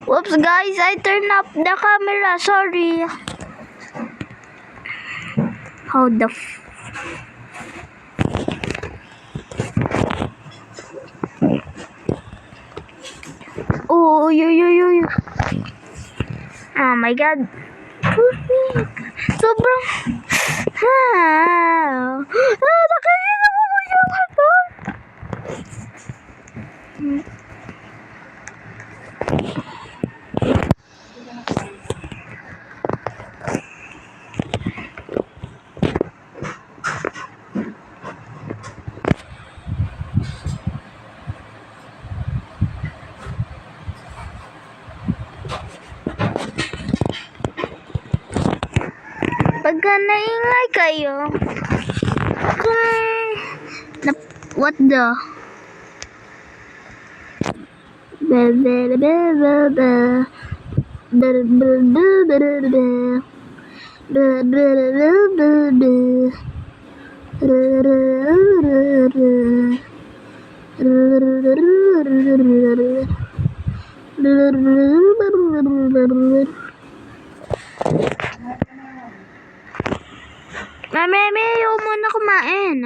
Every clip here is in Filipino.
Whoops, guys, I turned up the camera. Sorry. How the Oh, oh my God. Sobrang... Nakikita ko ba yung ito? Pagka naingay kayo, what the? Mami, ayaw muna kumain.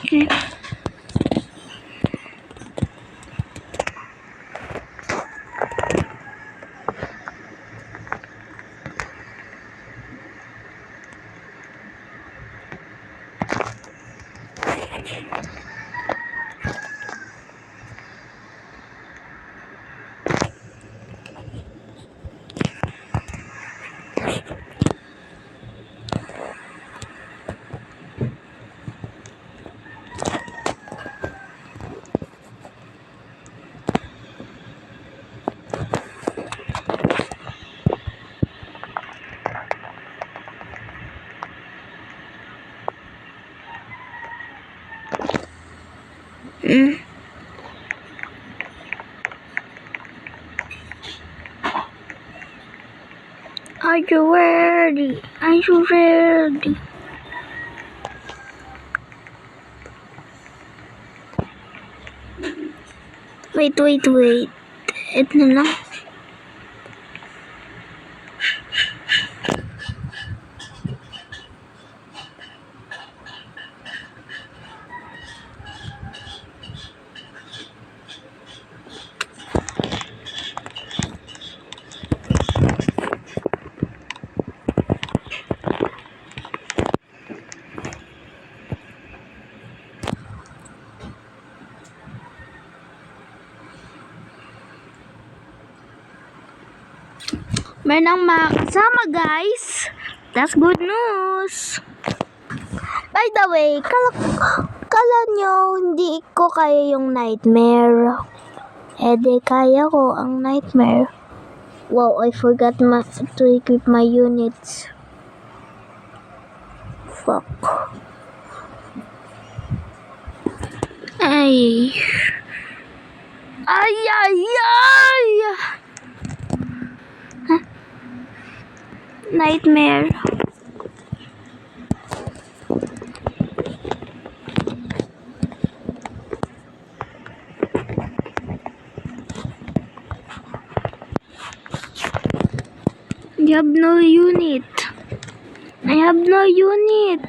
Okay. Are you ready? Are you ready? Wait. Ito na lang. Meron makasama, guys. That's good news. By the way, kala nyo hindi ko kaya yung nightmare. Di kaya ko ang nightmare. Wow, I forgot to equip my units. Fuck. Ay. Nightmare. You have no unit. I have no unit.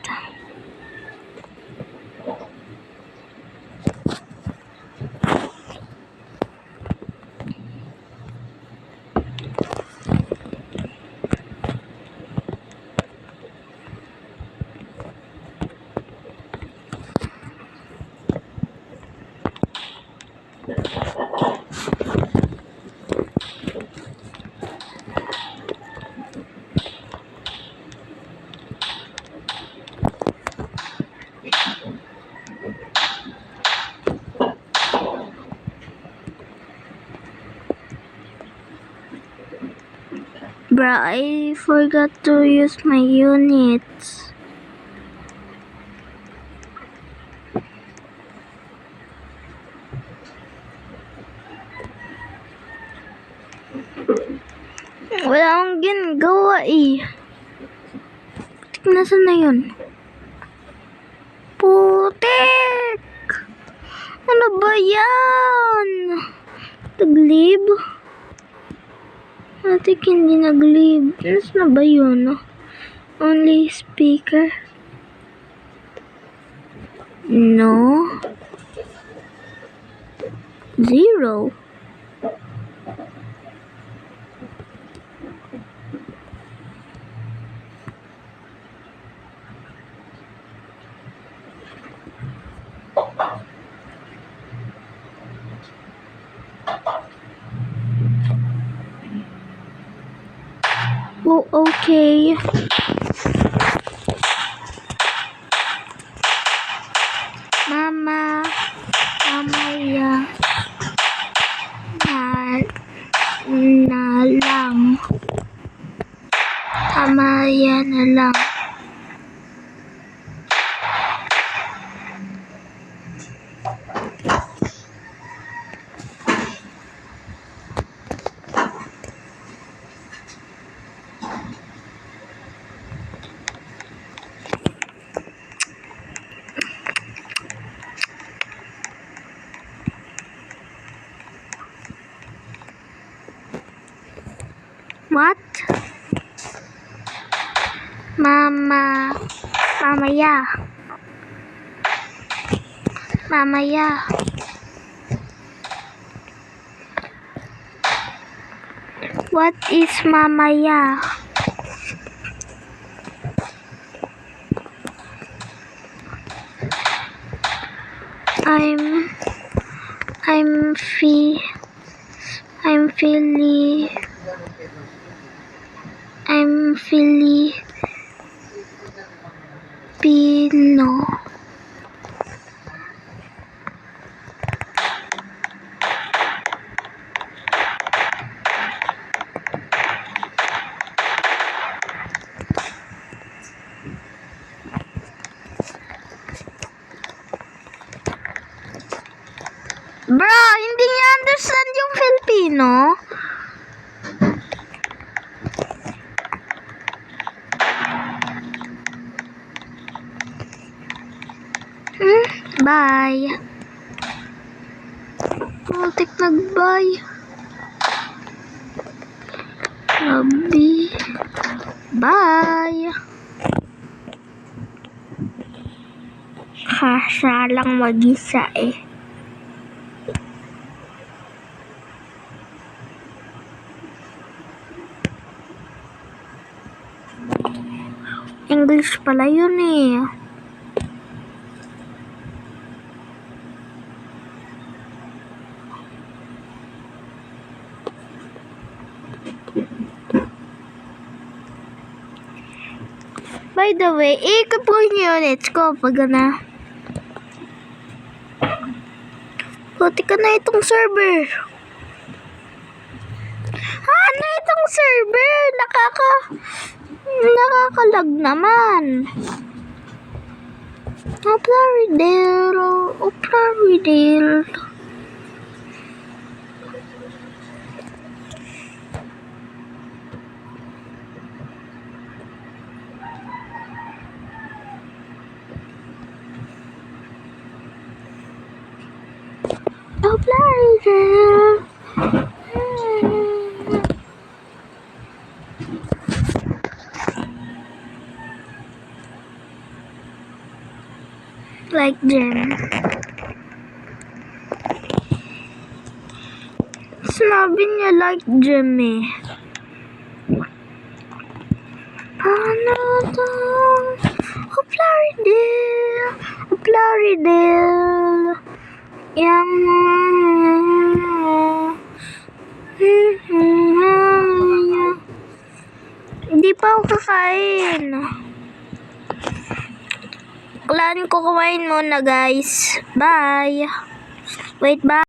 Bruh, I forgot to use my units. Wala akong ginagawa eh. Nasaan na yun? Putik! Ano ba yan? Nag-leave? Ate, hindi nag-leave. Nas na ba yun? Only speaker? No. 0. Oh, okay. Mama, mamaya na lang. Mamaya na lang. What? Mamaya. What is mamaya? I'm Filipino. Bro, hindi niya understand yung Filipino. Bye. Multik nag-bye. Labi. Bye. Siya lang mag-isa eh. English pala yun eh. By the way, ikapon units ko pag na. Puti ka na itong server. Na itong server. Nakakalag naman. Oplaridel. Like them. Sinabi niya like them eh. Paano to? Oplaridel. Yang hindi pa ako kakain. Kailangan ko kumain muna guys. Bye. Wait, bye.